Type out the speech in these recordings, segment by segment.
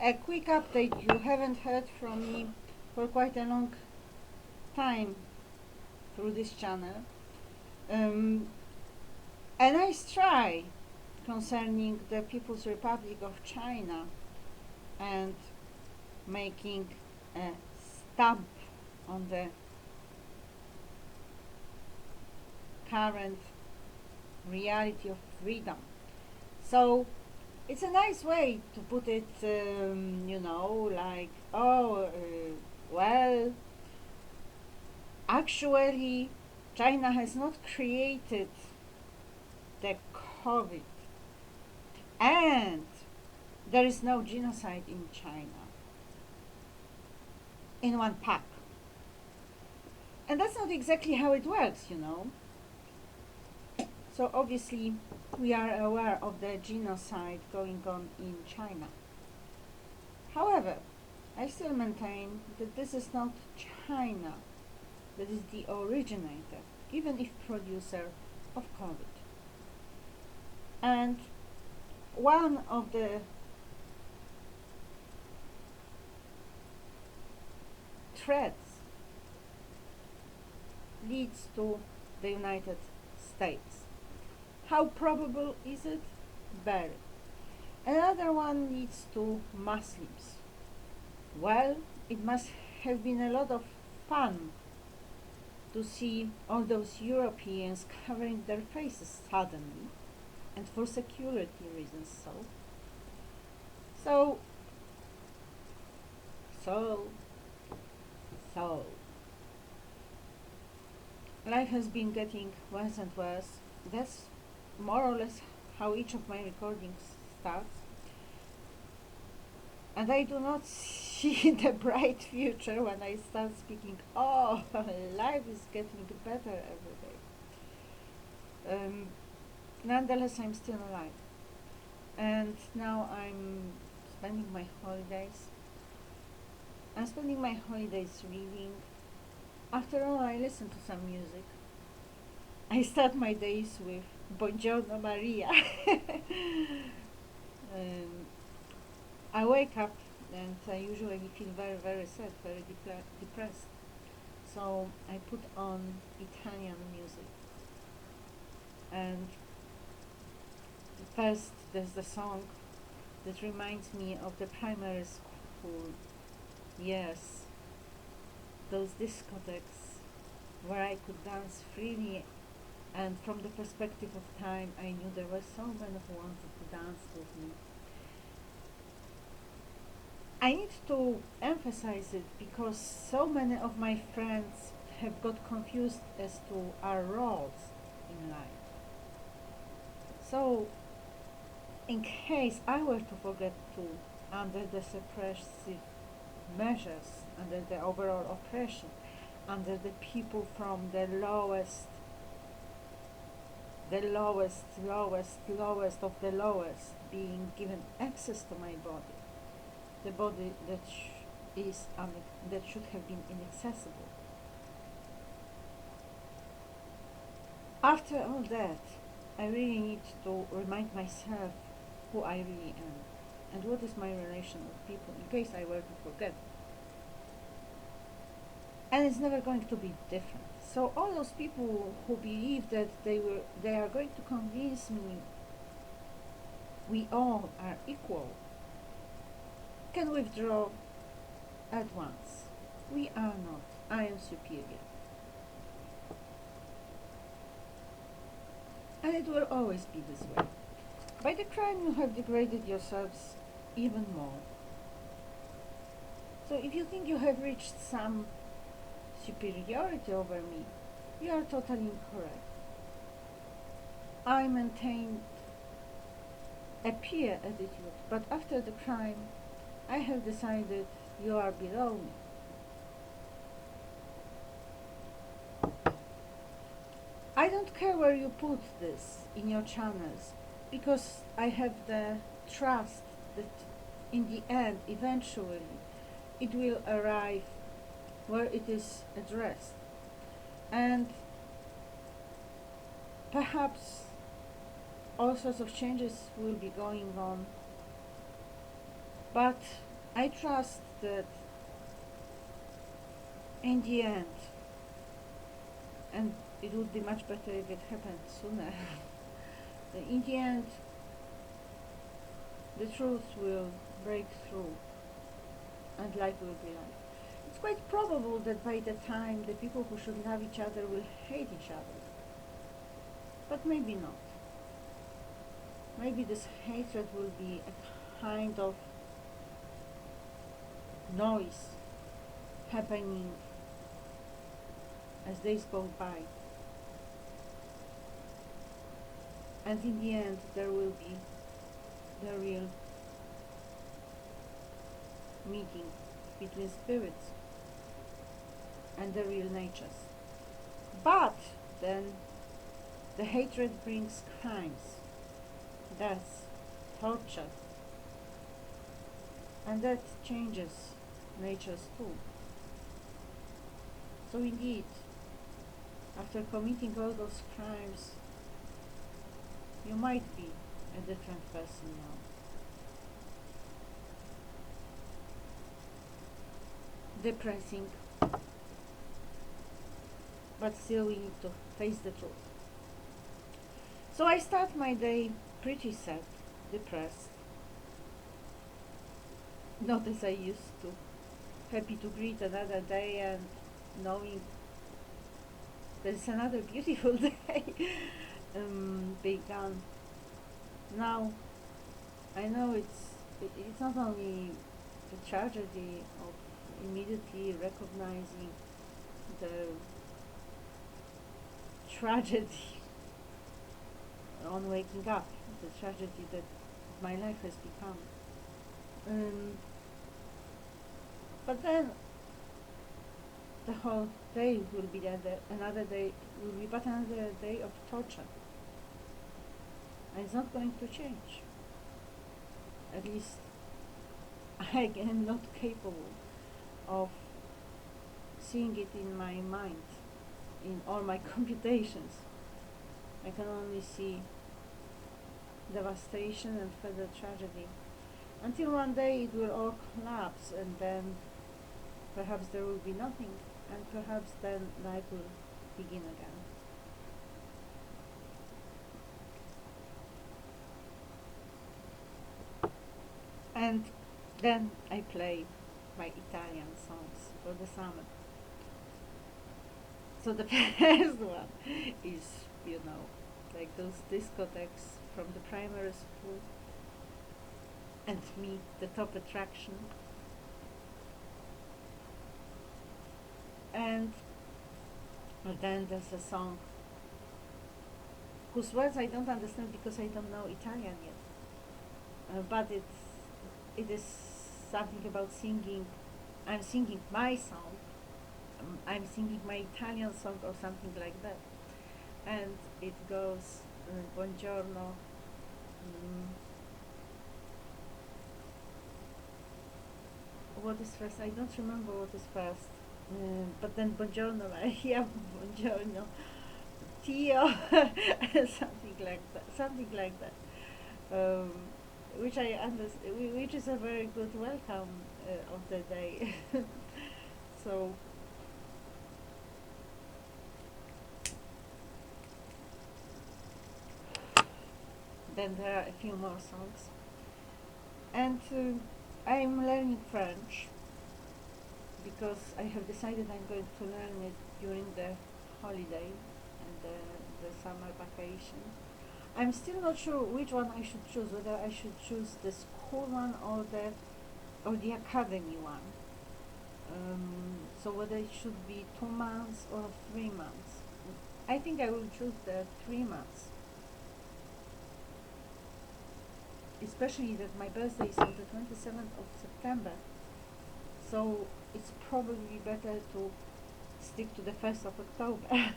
A quick update: you haven't heard from me for quite a long time through this channel. A nice try concerning the People's Republic of China and making a stamp on the current reality of freedom. So it's a nice way to put it, like, well, actually, China has not created the COVID, and there is no genocide in China in one pack. And that's not exactly how it works. So obviously, we are aware of the genocide going on in China. However, I still maintain that this is not China that is the originator, even if producer, of COVID. And one of the threats leads to the United States. How probable is it? Very. Another one leads to Muslims. Well, it must have been a lot of fun to see all those Europeans covering their faces suddenly, and for security reasons. So, so, so. Life has been getting worse and worse. That's more or less how each of my recordings starts. And I do not see the bright future when I start speaking, oh, life is getting better every day. Nonetheless, I'm still alive. And now I'm spending my holidays. I'm spending my holidays reading. After all, I listen to some music. I start my days with Buongiorno Maria. I wake up and I usually feel very, very sad, very depressed. So I put on Italian music. And first, there's the song that reminds me of the primary school years, those discotheques where I could dance freely, and from the perspective of time, I knew there were so many who wanted to dance with me. I need to emphasize it because so many of my friends have got confused as to our roles in life. So, in case I were to forget to, under the suppressive measures, under the overall oppression, under the people from the lowest of the lowest being given access to my body, the body that that should have been inaccessible. After all that, I really need to remind myself who I really am and what is my relation with people in case I were to forget. And it's never going to be different. So all those people who believe that they are going to convince me we all are equal can withdraw at once. We are not. I am superior. And it will always be this way. By the crime you have degraded yourselves even more. So if you think you have reached some superiority over me, you are totally incorrect. I maintained a peer attitude, but after the crime, I have decided you are below me. I don't care where you put this in your channels, because I have the trust that in the end, eventually, it will arrive where it is addressed. And perhaps all sorts of changes will be going on, but I trust that in the end, and it would be much better if it happened sooner, in the end, the truth will break through and life will be life. It's quite probable that by the time the people who should love each other will hate each other. But maybe not. Maybe this hatred will be a kind of noise happening as days go by. And in the end, there will be the real meeting between spirits and the real natures. But then the hatred brings crimes, death, torture, and that changes natures too. So indeed, after committing all those crimes, you might be a different person now. Depressing, but still we need to face the truth. So I start my day pretty sad, depressed, not as I used to, happy to greet another day and knowing there's another beautiful day begun. Now I know it's not only the tragedy of immediately recognizing the tragedy on waking up, the tragedy that my life has become. But then the whole day will be another day will be but another day of torture. And it's not going to change. At least I am not capable of seeing it in my mind, in all my computations. I can only see devastation and further tragedy. Until one day it will all collapse and then perhaps there will be nothing and perhaps then life will begin again. And then I play my Italian songs for the summer. So the first one is, like those discotheques from the primary school, and me, the top attraction. And then there's a song whose words I don't understand because I don't know Italian yet. But it is something about singing. I'm singing my song. I'm singing my Italian song or something like that. And it goes, buongiorno. What is first? I don't remember what is first. But then buongiorno, yeah, buongiorno, Tio, something like that. Something like that. Which I understand, which is a very good welcome of the day. So then there are a few more songs, and I'm learning French because I have decided I'm going to learn it during the holiday and the summer vacation. I'm still not sure which one I should choose, whether I should choose the school one or the academy one. So whether it should be 2 months or 3 months. I think I will choose the 3 months. Especially that my birthday is on the 27th of September. So it's probably better to stick to the 1st of October.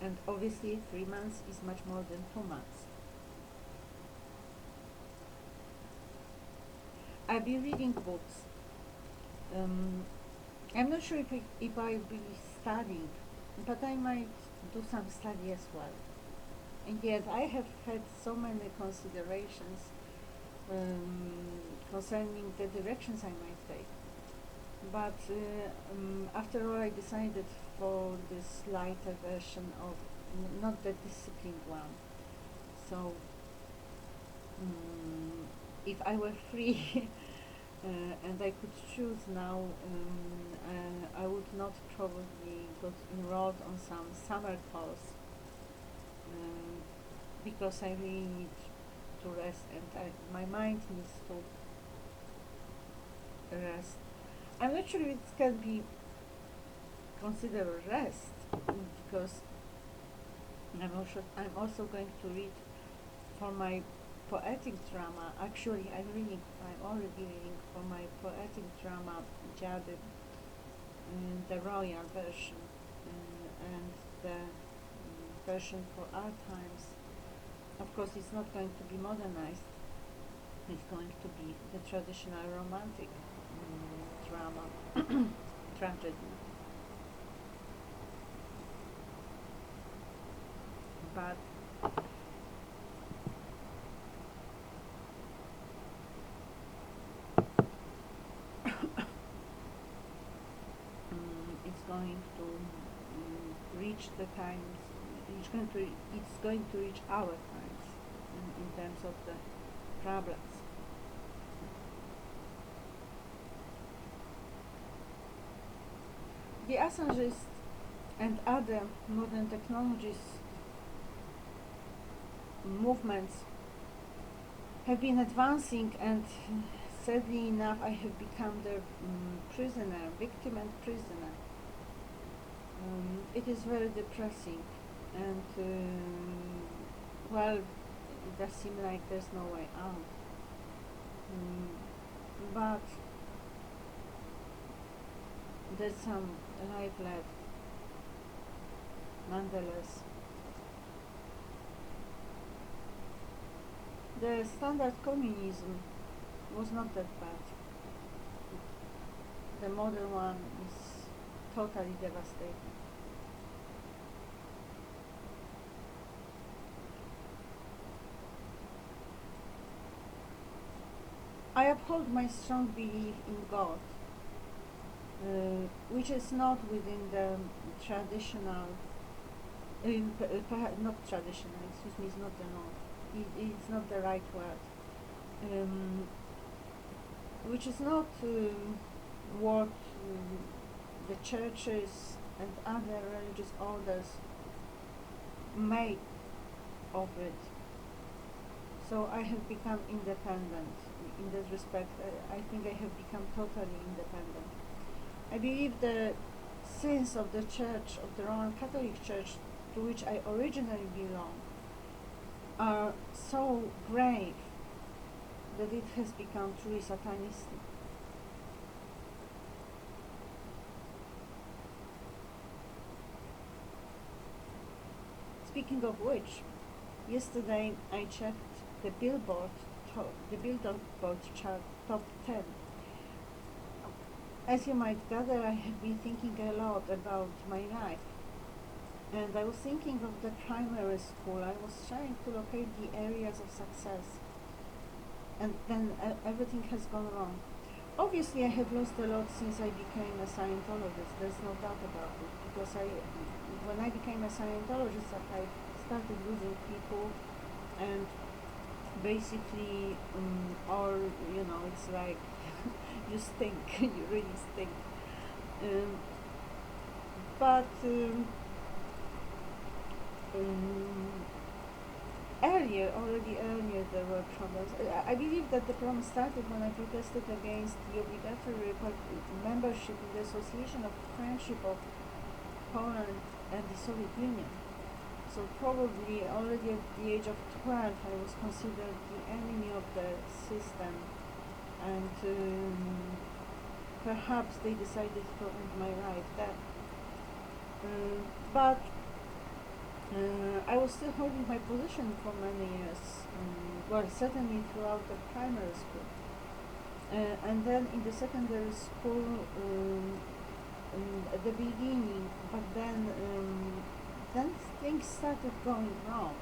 And obviously 3 months is much more than 2 months. I'll be reading books. I'm not sure if I'll be studying, but I might do some study as well. And yet I have had so many considerations concerning the directions I might take. But after all, I decided for this lighter version of not the disciplined one. So if I were free and I could choose now, I would not probably got enrolled on some summer course um, because I really need to rest and my mind needs to rest. I'm not sure if it can be considered rest because I'm also going to read for my poetic drama. Actually, I'm already reading for my poetic drama Dziady, the royal version, and the version for our times. Of course, it's not going to be modernized. It's going to be the traditional romantic drama, tragedy. But it's going to reach the times. It's going to reach our times in terms of the problems. The Assangists and other modern technologies movements have been advancing, and sadly enough, I have become their prisoner, victim and prisoner. It is very depressing, and well, it does seem like there's no way out. But there's some life left, nonetheless. The standard communism was not that bad. The modern one is totally devastating. I uphold my strong belief in God, which is not within the traditional, not traditional, excuse me, it's not the norm. It's not the right word. Which is not what the churches and other religious orders make of it. So I have become independent in this respect. I think I have become totally independent. I believe the sins of the Church, of the Roman Catholic Church, to which I originally belong, are so grave that it has become truly satanistic. Speaking of which, yesterday I checked the Billboard chart top 10. As you might gather, I have been thinking a lot about my life. And I was thinking of the primary school. I was trying to locate the areas of success. And then everything has gone wrong. Obviously, I have lost a lot since I became a Scientologist. There's no doubt about it. Because when I became a Scientologist, I started losing people, and basically, or it's like you stink. You really stink. But already earlier, there were problems. I believe that the problem started when I protested against the obligatory membership in the Association of Friendship of Poland and the Soviet Union. So probably already at the age of 12, I was considered the enemy of the system, and perhaps they decided to end my life there. But I was still holding my position for many years, well, certainly throughout the primary school. And then in the secondary school, at the beginning, but then things started going wrong.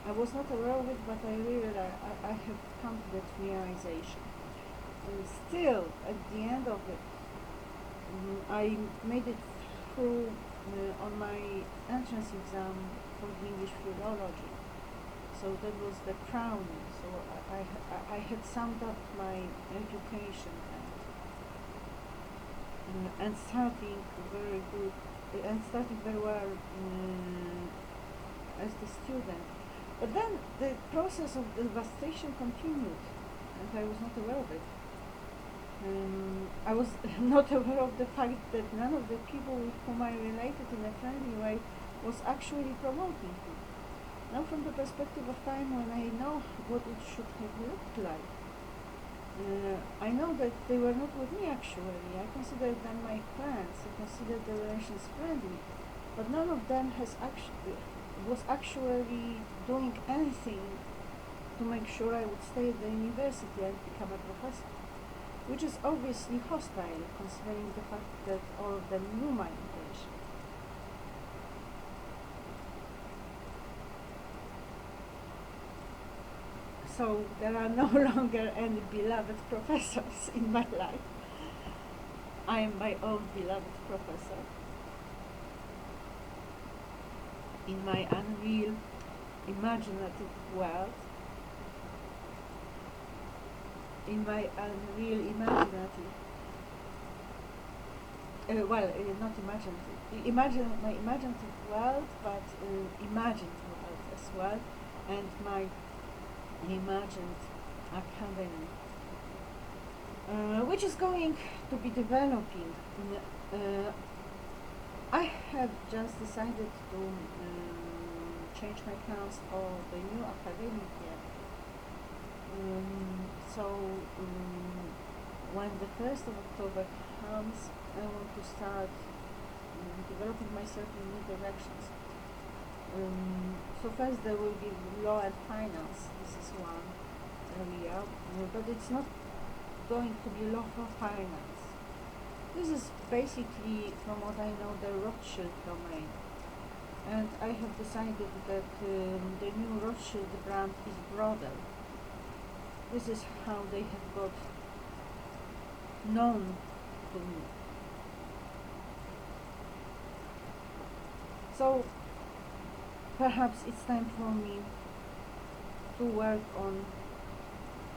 I was not aware of it, but I have come to that realization. Still, at the end of it, I made it through on my entrance exam for the English philology. So that was the crowning. So I had summed up my education and starting very good and starting very well as the student. But then the process of devastation continued, and I was not aware of it. I was not aware of the fact that none of the people with whom I related in a friendly way was actually promoting me. Now, from the perspective of time when I know what it should have looked like, I know that they were not with me actually. I considered them my friends. I considered the relations friendly, but none of them was actually doing anything to make sure I would stay at the university and become a professor, which is obviously hostile, considering the fact that all of them knew my intention. So there are no longer any beloved professors in my life. I am my own beloved professor in my unreal, imaginative world. In my unreal, imaginative, not imaginative, my imaginative world, but imagined world as well, and my imagined academy, which is going to be developing. I have just decided to change my plans for the new academic year. When the 1st of October comes, I want to start developing myself in new directions. So first there will be law and finance. This is one area, but it's not going to be law for finance. This is basically, from what I know, the Rothschild domain. And I have decided that the new Rothschild brand is broader. This is how they have got known to me. So perhaps it's time for me to work on,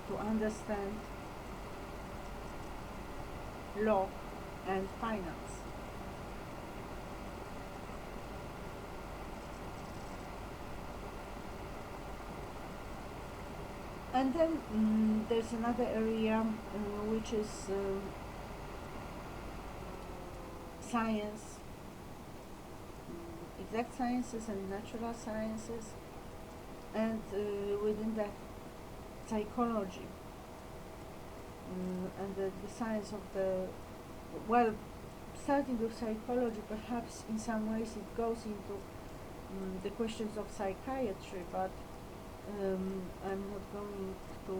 to understand law and finance. And then there's another area which is science, exact sciences and natural sciences, and within that psychology and the science of starting with psychology, perhaps in some ways it goes into the questions of psychiatry, but I'm not going to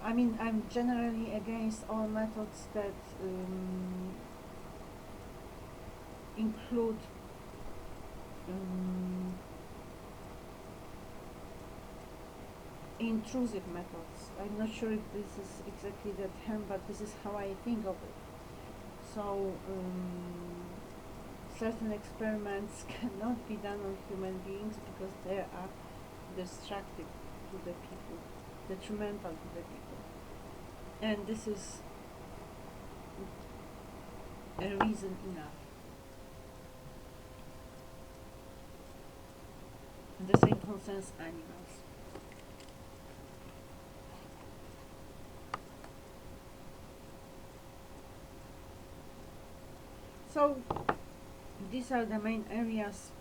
I'm generally against all methods that include intrusive methods. I'm not sure if this is exactly the term, but this is how I think of it. So certain experiments cannot be done on human beings because they are destructive to the people, detrimental to the people. And this is a reason enough. And the same concerns animals. So these are the main areas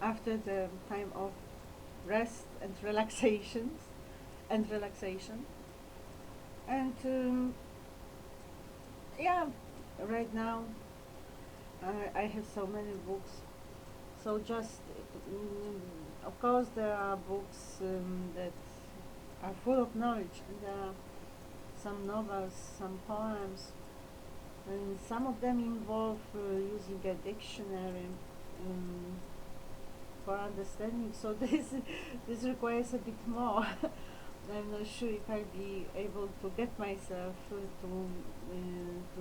after the time of rest and relaxation. And yeah, right now I have so many books. So just of course there are books that are full of knowledge, and there are some novels, some poems, and some of them involve using a dictionary. for understanding. So this requires a bit more. I'm not sure if I'll be able to get myself to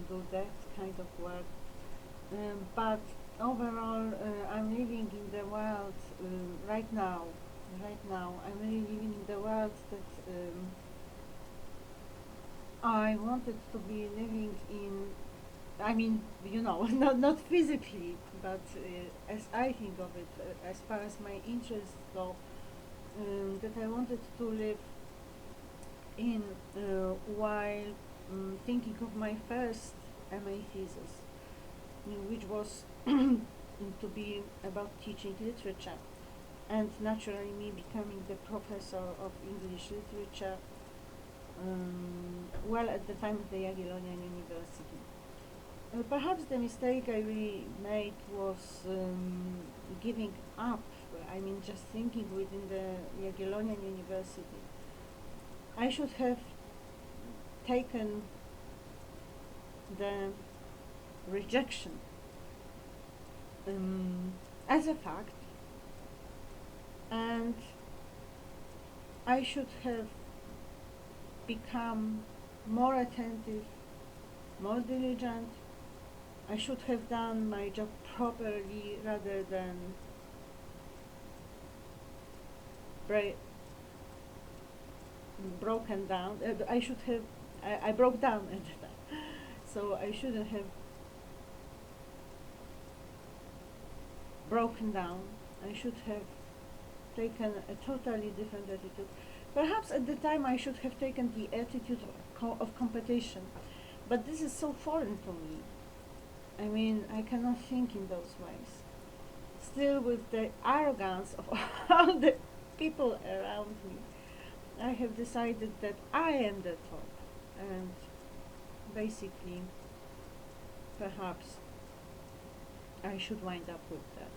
do that kind of work. But overall, I'm living in the world right now. Right now, I'm really living in the world that I wanted to be living in. I mean, not physically, but as I think of it, as far as my interests go, that I wanted to live in while thinking of my first MA thesis, which was to be about teaching literature, and naturally me becoming the professor of English literature, well, at the time of the Jagiellonian University. Perhaps the mistake I really made was giving up. I mean, just thinking within the Jagiellonian University. I should have taken the rejection as a fact, and I should have become more attentive, more diligent. I should have done my job properly rather than broken down. I broke down at the time. So I shouldn't have broken down. I should have taken a totally different attitude. Perhaps at the time I should have taken the attitude of competition. But this is so foreign to me. I mean, I cannot think in those ways. Still, with the arrogance of all the people around me, I have decided that I am the top, and basically, perhaps I should wind up with that.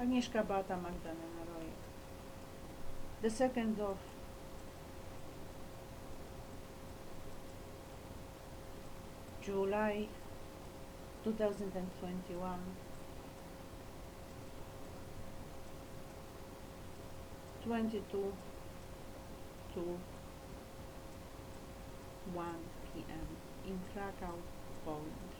Agnieszka Bata, Magdalena Rojek. The 2nd of July 2021, 22 to 1 p.m. in Krakow, Poland.